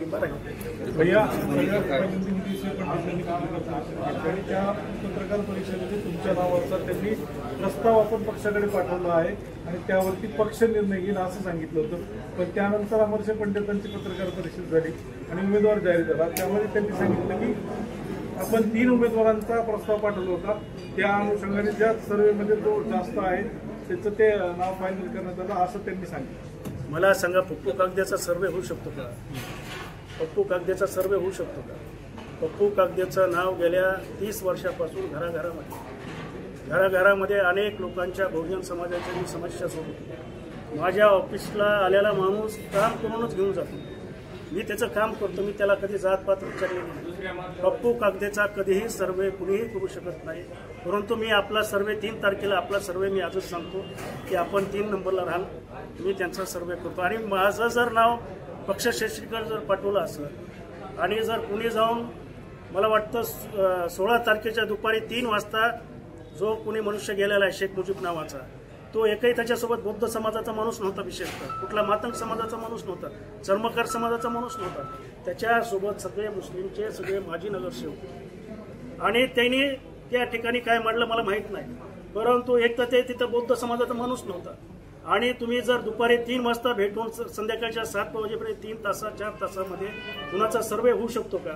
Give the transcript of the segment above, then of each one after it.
पाठिंबा राहील। भैया त्या पत्रकार परिषदेमध्ये तुमच्या नावाचा त्यांनी प्रस्ताव आपण पक्षाकडे पाठवला आहे आणि त्यावरती पक्ष निर्णय घेईल असं सांगितलं होतं, पण त्यानंतर अमरशे पंडितांची पत्रकार परिषद झाली आणि उमेदवार जाहीर झाला। त्यामध्ये त्यांनी सांगितलं की आपण 3 उमेदवारांचा प्रस्ताव पाठवला होता, त्या अनुषंगाने ज्या सर्वेमध्ये जो जास्त आहे त्याचं ते नाव फायनल करण्यात आलं असं त्यांनी सांगितलं। मला सांगा, पप्पू कागदेचा सर्वे होऊ शकतो का? पप्पू कागदेचा सर्वे होऊ शकतो का? पप्पू कागदेचं नाव गेल्या 30 वर्षापासून घराघरामध्ये अनेक लोकांच्या बहुजन समाजाच्या मी समस्या सोडवतो। माझ्या ऑफिसला आलेला माणूस काम करूनच घेऊन जातो, मी त्याचं काम करतो, मी त्याला कधी जातपात विचारले नाही। पप्पू कागदेचा कधीही सर्वे कुणीही करू शकत नाही, परंतु मी आपला सर्वे 3 तारखेला आपला सर्वे मी आजच सांगतो की आपण 3 नंबरला राहाल, मी त्यांचा सर्वे करतो। आणि माझं जर नाव पक्षश्रेष्ठीकडे जर पाठवलं असं आणि जर कुणी जाऊन मला वाटतं 16 तारखेच्या दुपारी 3 वाजता जो कुणी मनुष्य गेलेला आहे शेख मुजीब नावाचा, तो एकही त्याच्यासोबत बौद्ध समाजाचा माणूस नव्हता, विशेषतः कुठला मातंग समाजाचा माणूस नव्हता, चर्मकार समाजाचा माणूस नव्हता, त्याच्यासोबत सगळे मुस्लिमचे सगळे माजी नगरसेवक। आणि त्यांनी त्या ठिकाणी काय मांडलं मला माहीत नाही, परंतु एक तर ते तिथं बौद्ध समाजाचा माणूस नव्हता। आणि तुम्ही जर दुपारी 3 वाजता भेटून संध्याकाळच्या 7 वाजेपर्यंत 3 तास 4 तासामध्ये कुणाचा सर्वे होऊ शकतो का?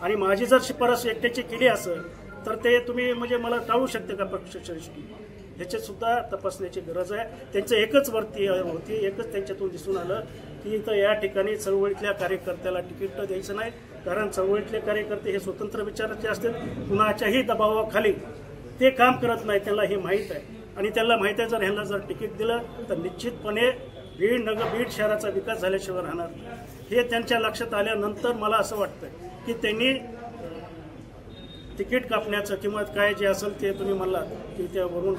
आणि माझी जर शिफारस एकट्याची केली असेल तर ते तुम्ही म्हणजे मला टाळू शकते का पक्षश्रेष्ठी? ह्याच्यात सुद्धा तपासण्याची गरज आहे। त्यांचं एकच वरती होती, एकच त्यांच्यातून दिसून आलं की इथं या ठिकाणी चळवळीतल्या कार्यकर्त्याला तिकीट द्यायचं नाही, कारण चळवळीतले कार्यकर्ते हे स्वतंत्र विचाराचे असतात, कुणाच्याही दबावाखाली ते काम करत नाही, त्याला हे माहीत आहे। आणि त्याला माहीत आहे जर ह्यांना जर तिकीट दिलं तर निश्चितपणे बीड शहराचा विकास झाल्याशिवाय राहणार, हे त्यांच्या लक्षात आल्यानंतर मला असं वाटतं की त्यांनी तिकीट कापण्याचं किंवा काय जे असेल ते तुम्ही म्हणला की त्यावरून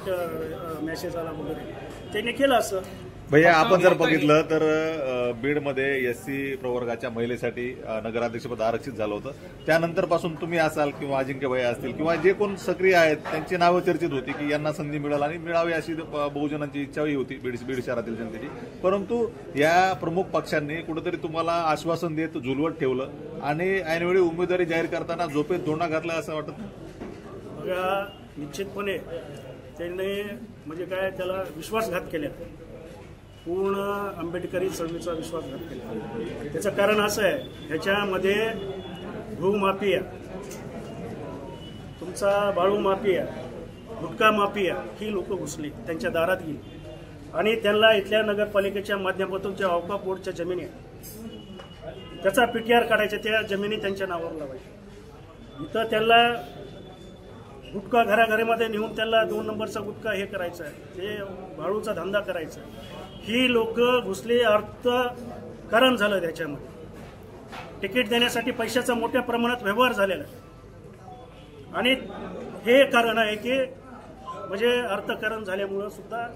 मेसेज आला वगैरे त्यांनी केलं असं। भैया आपण जर बघितलं तर बीडमध्ये एससी प्रवर्गाच्या महिलेसाठी नगराध्यक्षपद आरक्षित झालं होतं, त्यानंतर पासून तुम्ही असाल किंवा अजिंक्य भैया असतील किंवा जे कोण सक्रिय आहेत त्यांची नावं चर्चेत होती की यांना संधी मिळाल आणि मिळावी अशी बहुजनांची इच्छाही होती बीड शहरातील जनतेची, परंतु या प्रमुख पक्षांनी कुठेतरी तुम्हाला आश्वासन देत झुलवत ठेवलं आणि ऐनवेळी उमेदवारी जाहीर करताना झोपेत धोंडा घातला असं वाटत? बघा, निश्चितपणे त्यांनी म्हणजे काय त्याला विश्वासघात केला, पूर्ण आंबेडकरी चळवळीचा विश्वासघात केला। त्याचं कारण असं आहे, ह्याच्यामध्ये भूमाफिया, तुमचा बाळू माफिया, गुटखा माफिया ही लोक घुसली, त्यांच्या दारात गेली आणि त्यांना इथल्या नगरपालिकेच्या माध्यमातून ज्या औकाफ बोर्डच्या जमिनी आहेत त्याचा PTR काढायच्या, त्या जमिनी त्यांच्या नावावर लावायच्या। इथं त्यांना गुटखा घराघरामध्ये नेऊन त्यांना 2 नंबरचा गुटखा हे करायचा आहे, ते बाळूचा धंदा करायचा आहे। ही लोक घुसली, अर्थकारण झालं, त्याच्यामध्ये तिकीट देण्यासाठी पैशाचा मोठ्या प्रमाणात व्यवहार झालेला आहे आणि हे कारण आहे की म्हणजे अर्थकारण झाल्यामुळं सुद्धा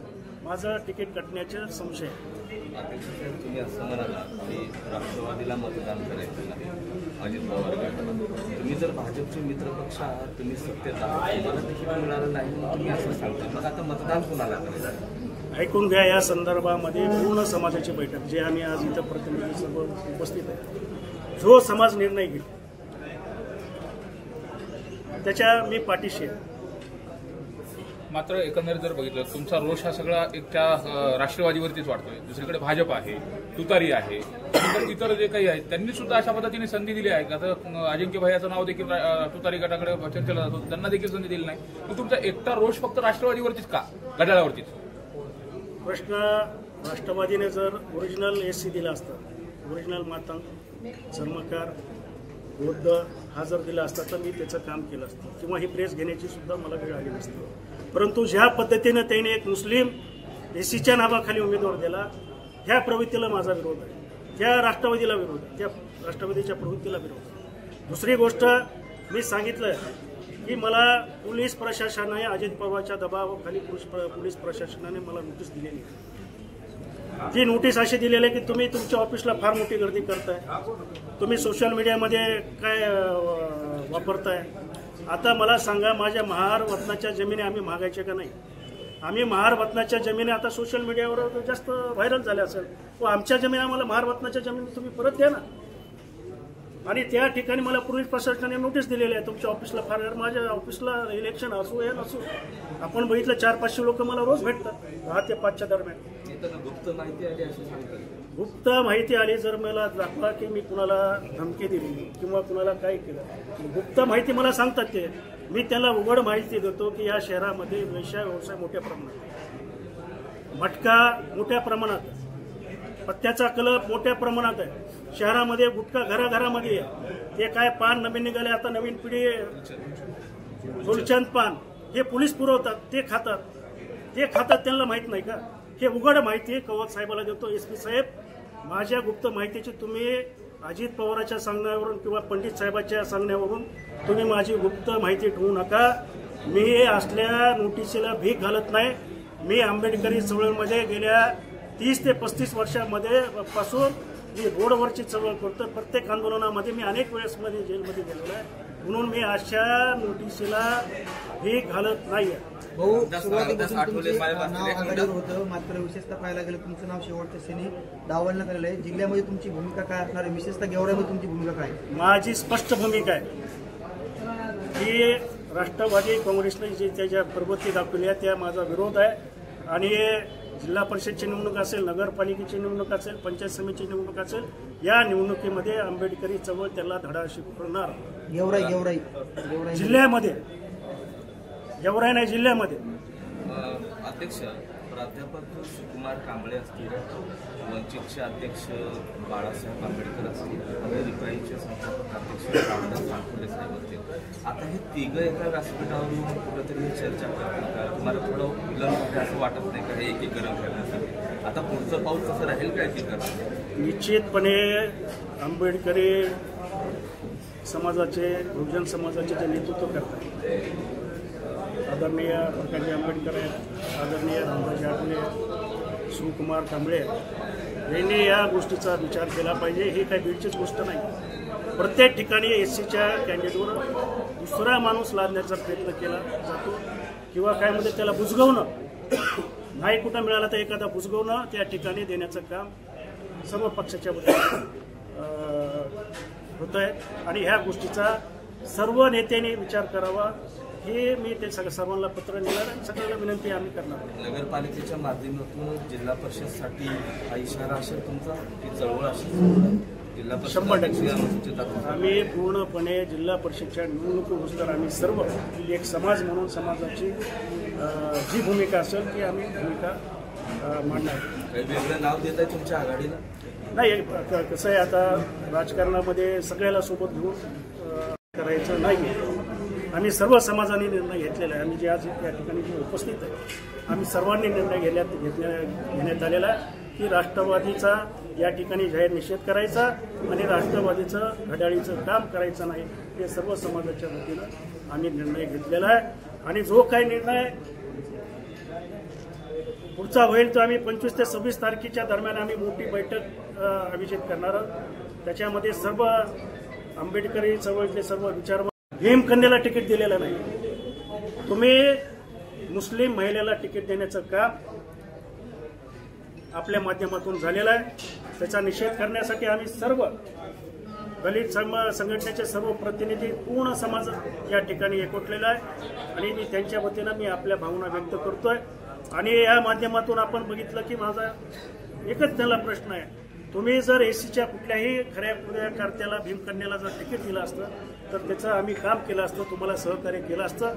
माझं तिकीट कटण्याचे संशय आहे। तुम्ही असं म्हणाला की राष्ट्रवादीला मतदान करायचं नाही, अजित पवार गटाला, तुम्ही जर भाजपचे मित्रपक्ष आहात, तुम्ही सत्तेत आहात, तुम्हाला तिकीट मिळालं नाही तुम्ही असं सांगता, मग आता मतदान कोणाला करायचं? ऐकून घ्या, या संदर्भामध्ये पूर्ण समाजाची बैठक जे आम्ही आज इथं प्रतिनिधी सर्व उपस्थित आहे, जो समाज निर्णय घेईल त्याच्या मी पाठीशी आहे। मात्र एकंदरीत जर बघितलं तुमचा रोष हा सगळा एक त्या राष्ट्रवादीवरतीच वाढतोय, दुसरीकडे भाजप आहे, तुतारी आहे, इतर जे काही आहेत त्यांनी सुद्धा अशा पद्धतीने संधी दिली आहे। आता अजिंक्य भैयाचं नाव देखील तुतारी गटाकडे चर्चेला जातो, त्यांना देखील संधी दिली नाही, तर तुमचा एकटा रोष फक्त राष्ट्रवादीवरतीच का, घड्याळावरतीच? प्रश्न, राष्ट्रवादीने जर ओरिजिनल SC दिला असता, ओरिजिनल मातंग, चर्मकार, बौद्ध हा जर दिला असता तर मी त्याचं काम केलं असतं किंवा ही प्रेस घेण्याची सुद्धा मला वेळ आली नसती, परंतु ज्या पद्धतीनं त्याने एक मुस्लिम SCच्या नावाखाली उमेदवार दिला, त्या प्रवृत्तीला माझा विरोध आहे, त्या राष्ट्रवादीला विरोध आहे, त्या राष्ट्रवादीच्या प्रवृत्तीला विरोध आहे। दुसरी गोष्ट मी सांगितलं की मला पोलीस प्रशासनाने अजित पवारच्या दबावाखाली पोलीस प्रशासनाने मला नोटीस दिलेली, ती नोटीस अशी दिलेली की तुम्ही तुमच्या ऑफिसला फार मोठी गर्दी करताय, तुम्ही सोशल मीडियामध्ये काय वापरताय। आता मला सांगा, माझ्या महार वतनाच्या जमिनी आम्ही मागायच्या का नाही? आम्ही महार वतनाच्या जमिनी आता सोशल मीडियावर जास्त व्हायरल झाल्या असेल, व आमच्या जमिनी आम्हाला महार वतनाच्या जमिनी तुम्ही परत द्या ना, आणि त्या ठिकाणी मला पोलीस प्रशासनाने नोटीस दिलेली आहे, तुमच्या ऑफिसला फार, माझ्या ऑफिसला इलेक्शन असो या नसो, आपण बघितलं 400-500 लोक मला रोज भेटतात 10 ते 5च्या दरम्यान. गुप्त माहिती आली असं सांगतात. गुप्त माहिती आली जर मला दाखवा की मी कुणाला धमकी दिली किंवा कुणाला काय केलं, गुप्त माहिती मला सांगतात ते, मी त्याला उघड माहिती देतो की या शहरामध्ये वेश्या व्यवसाय मोठ्या प्रमाणात, मटका मोठ्या प्रमाणात, पत्त्याचा कलप मोठ्या प्रमाणात आहे शहरामध्ये, गुटखा घराघरामध्ये आहे. ते काय पान नवीन निघाले आता, नवीन पिढी गुलचंद पान हे पोलीस पुरवतात, ते खातात त्यांना माहित नाही का? हे उघड माहिती आहे, कवत साहेबाला देतो. SP साहेब, माझ्या गुप्त माहितीची तुम्ही अजित पवारांच्या सांगण्यावरून किंवा पंडित साहेबांच्या सांगण्यावरून तुम्ही माझी गुप्त माहिती ठेवू नका. मी असल्या नोटिसीला भीक घालत नाही. मी आंबेडकरी चळवळीमध्ये गेल्या 30 ते 35 वर्षामध्ये पासून मी रोडवरची चळवळ करतो. प्रत्येक आंदोलनामध्ये मी अनेक वेळेस मध्ये जेलमध्ये गेलेलो आहे, म्हणून मी अशा नोटिसीला भीक घालत नाही. भाऊ, सुरुवातीपासून तुमचे नाव आघाडीवर होतं, मात्र विशेषतः पाहायला गेलं तुमचं नाव शेवटच्या क्षणी डावलण्यात आलेलं आहे. जिल्ह्यामध्ये तुमची भूमिका काय असणार आहे, विशेषतः गेवराईमध्ये तुमची भूमिका काय? माझी स्पष्ट भूमिका आहे की राष्ट्रवादी काँग्रेसने जे त्याच्या प्रवृत्ती दाखवली आहे त्या माझा विरोध आहे. आणि जिल्हा परिषदची निवडणूक असेल, नगरपालिकेची निवडणूक असेल, पंचायत समितीची निवडणूक असेल, या निवडणुकीमध्ये आंबेडकरी चळवळ त्याला धडा शिकवणार. गेवराई जिल्ह्यामध्ये, गेवराई नाही जिल्ह्यामध्ये. अध्यक्ष प्राध्यापक सुकुमार कांबळे असतील, वंचितचे अध्यक्ष बाळासाहेब आंबेडकर असतील, रिपाईचे संस्थापक अध्यक्ष रामदास आठवले साहेब असतील, आता हे तिघं एका व्यासपीठावरून कुठेतरी चर्चा करतात का? तुम्हाला थोडं विलंब आहे असं वाटत नाही का हे एकीकरण करण्यासाठी? आता पुढचं पाऊल कसं राहील का एकीकरण? निश्चितपणे आंबेडकरी समाजाचे, बहुजन समाजाचे जे नेतृत्व करतात आदरणीय प्रकाश आंबेडकर आहेत, आदरणीय रामदास आठवले, सुकुमार कांबळे यांनी या गोष्टीचा विचार केला पाहिजे. ही काही बीडचीच गोष्ट नाही. प्रत्येक ठिकाणी SCच्या कॅन्डिडेटवर दुसरा माणूस लादण्याचा प्रयत्न केला जातो किंवा काय म्हणजे त्याला बुजगवणं, नाही कुठं मिळाला तर एखादा बुजगवणं त्या ठिकाणी देण्याचं काम सर्व पक्षाच्या वतीने होत आहे. आणि ह्या गोष्टीचा सर्व नेत्यांनी विचार करावा हे मी ते सर्वांना पत्र लिहिणार आणि सगळ्यांना विनंती आम्ही करणार. नगरपालिकेच्या माध्यमातून जिल्हा परिषदसाठी हा इशारा असेल तुमचा की चळवळ असेल? जिल्हा 100% आम्ही पूर्णपणे जिल्हा परिषदच्या निवडणुकीनुसार आम्ही सर्व एक समाज म्हणून समाजाची जी भूमिका असेल ती आम्ही भूमिका मांडणार. काही वेगळं नाव देत आहे तुमच्या आघाडीला? नाही, कसं आहे आता राजकारणामध्ये सगळ्याला सोबत घेऊन करायचं नाही. आम्ही सर्व समाजाने निर्णय घेतलेला आहे. आम्ही जे आज या ठिकाणी जे उपस्थित आहे आम्ही सर्वांनी निर्णय घेण्यात आलेला आहे की राष्ट्रवादीचा या ठिकाणी जाहीर निषेध करायचा आणि राष्ट्रवादीचं घड्याळीचं काम करायचं नाही हे सर्व समाजाच्या वतीनं आम्ही निर्णय घेतलेला आहे. आणि जो काही निर्णय पुढचा होईल तो आम्ही 25 ते 26 तारखेच्या दरम्यान आम्ही मोठी बैठक आयोजित करणार आहोत. त्याच्यामध्ये सर्व आंबेडकरी चळवळीतले सर्व विचार. भीमकन्याला तिकीट दिलेलं नाही. तुम्ही मुस्लिम महिलेला तिकीट देण्याचं काम आपल्या माध्यमातून झालेलं आहे. त्याचा निषेध करण्यासाठी आम्ही सर्व दलित संघटनेचे सर्व प्रतिनिधी, पूर्ण समाज या ठिकाणी एकवटलेला आहे आणि मी त्यांच्या वतीनं मी आपल्या भावना व्यक्त करतोय. आणि या माध्यमातून आपण बघितलं की माझा एकच त्याला प्रश्न आहे, तुम्ही जर SCच्या कुठल्याही खऱ्या कर्त्याला भीमकन्याला जर तिकीट दिलं असतं तर त्याचं आम्ही काम केलं असतं, तुम्हाला सहकार्य केलं असतं.